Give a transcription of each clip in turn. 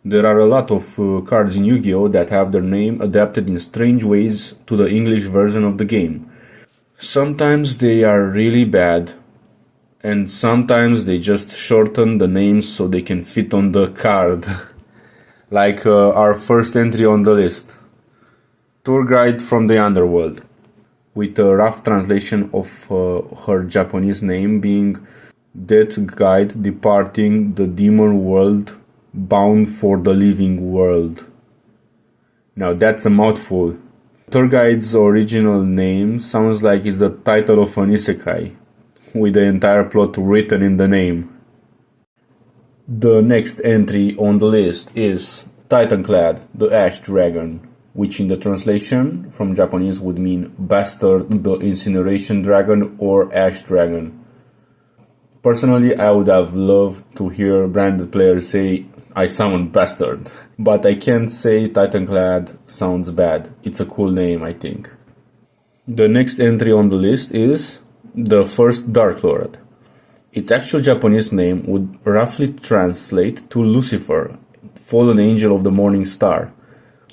There are a lot of cards in Yu-Gi-Oh! That have their name adapted in strange ways to the English version of the game. Sometimes they are really bad, and sometimes they just shorten the names so they can fit on the card. Like our first entry on the list, Tour Guide from the Underworld, with a rough translation of her Japanese name being Death Guide Departing the Demon World, Bound for the Living World. Now that's a mouthful. Tour Guide's original name sounds like it's the title of an isekai, with the entire plot written in the name. The next entry on the list is Titanclad, the Ash Dragon, which in the translation from Japanese would mean Bastard the Incineration Dragon or Ash Dragon. Personally, I would have loved to hear branded players say, I summon Bastard, but I can't say Titanclad sounds bad. It's a cool name, I think. The next entry on the list is the First Dark Lord. Its actual Japanese name would roughly translate to Lucifer, fallen angel of the morning star.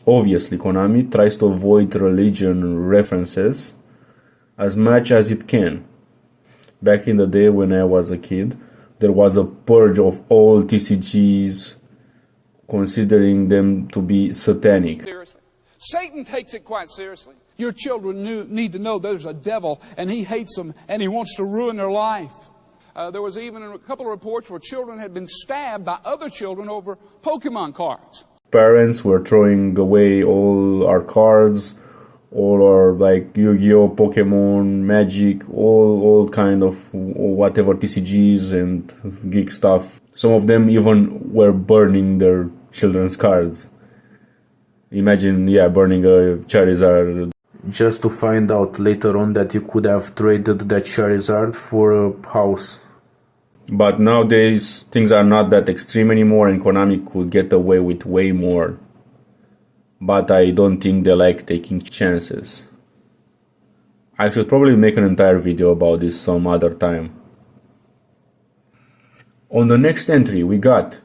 Obviously, Konami tries to avoid religion references as much as it can. Back in the day when I was a kid, there was a purge of all TCGs, considering them to be satanic. Seriously. Satan takes it quite seriously. Your children need to know there's a devil, and he hates them, and he wants to ruin their life. There was even a couple of reports where children had been stabbed by other children over Pokemon cards. Parents were throwing away all our cards, all our like Yu-Gi-Oh, Pokemon, Magic, all kind of whatever TCGs and geek stuff. Some of them even were burning their children's cards. Imagine, burning a Charizard. Just to find out later on that you could have traded that Charizard for a house. But nowadays, things are not that extreme anymore and Konami could get away with way more. But I don't think they like taking chances. I should probably make an entire video about this some other time. On the next entry we got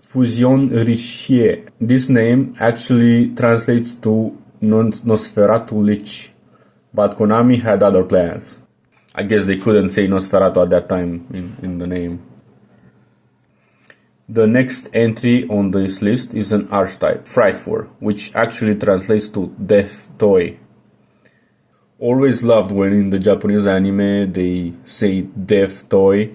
Fusion Richier. This name actually translates to Nosferatu Lich, but Konami had other plans. I guess they couldn't say Nosferatu at that time in the name. The next entry on this list is an archetype, Frightful, which actually translates to Death Toy. Always loved when in the Japanese anime they say Death Toy.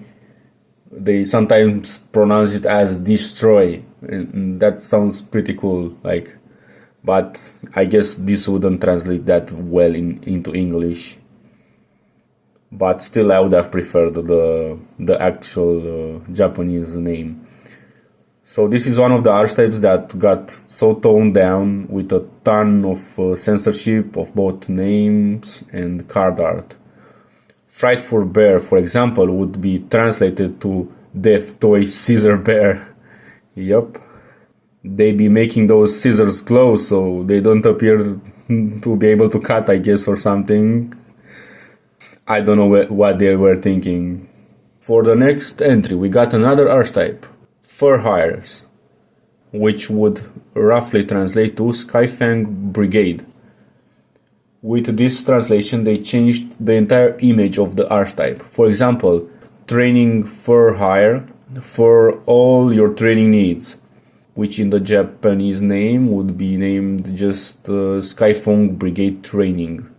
They sometimes pronounce it as Destroy, and that sounds pretty cool, but I guess this wouldn't translate that well into English. But still I would have preferred the actual Japanese name. So this is one of the archetypes that got so toned down with a ton of censorship of both names and card art. Frightful Bear, for example, would be translated to Death Toy Scissor Bear. Yup. They be making those scissors glow so they don't appear to be able to cut, I guess, or something. I don't know what they were thinking. For the next entry we got another archetype, Fur Hires, which would roughly translate to Skyfang Brigade. With this translation they changed the entire image of the archetype. For example, training Fur Hire for all your training needs, which in the Japanese name would be named just Skyfang Brigade Training.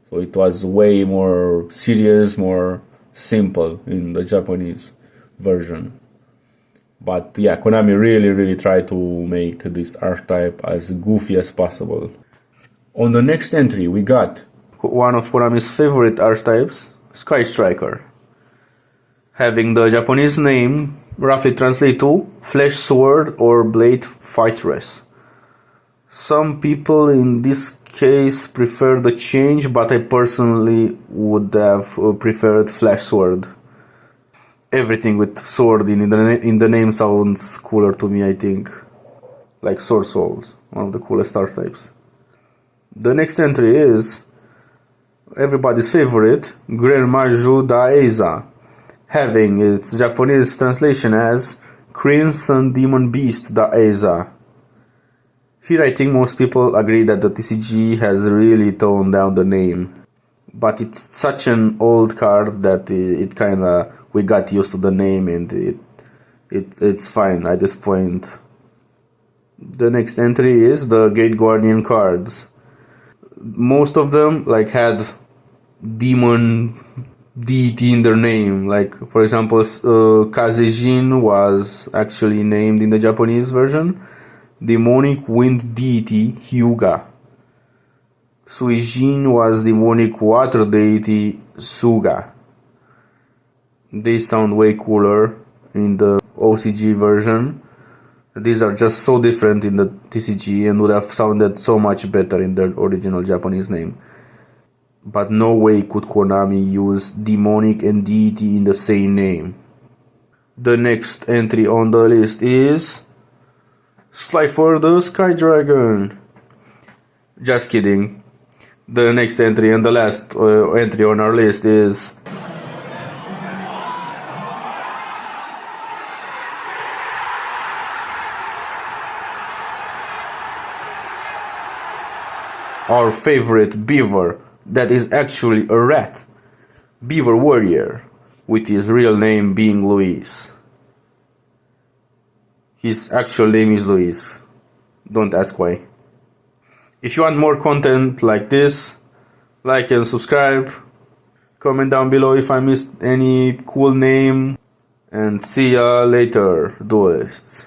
So it was way more serious, more simple in the Japanese version. But Konami really tried to make this archetype as goofy as possible. On the next entry we got one of Konami's favorite archetypes, Sky Striker, having the Japanese name roughly translate to Flesh Sword or Blade Fightress. Some people in this case prefer the change, but I personally would have preferred Flash Sword. Everything with sword in the name sounds cooler to me, I think. Like Sword Souls, one of the coolest archetypes. The next entry is everybody's favorite, Grenmaju da Eiza, having its Japanese translation as Crimson Demon Beast da Eiza, Here I think most people agree that the TCG has really toned down the name. But it's such an old card that it kinda, we got used to the name, and it's fine at this point. The next entry is the Gate Guardian cards. Most of them had demon deity in their name. Like, for example, Kazejin was actually named in the Japanese version Demonic Wind Deity Hyuga. Suijin was Demonic Water Deity Suga. They sound way cooler in the OCG version. These are just so different in the TCG and would have sounded so much better in their original Japanese name. But no way could Konami use demonic and deity in the same name. The next entry on the list is Slifer the Sky Dragon. Just kidding. The next entry and the last entry on our list is our favorite beaver that is actually a rat. Beaver Warrior, with his real name being Luis. His actual name is Luis. Don't ask why. If you want more content like this, like and subscribe. Comment down below if I missed any cool name. And see ya later, duelists.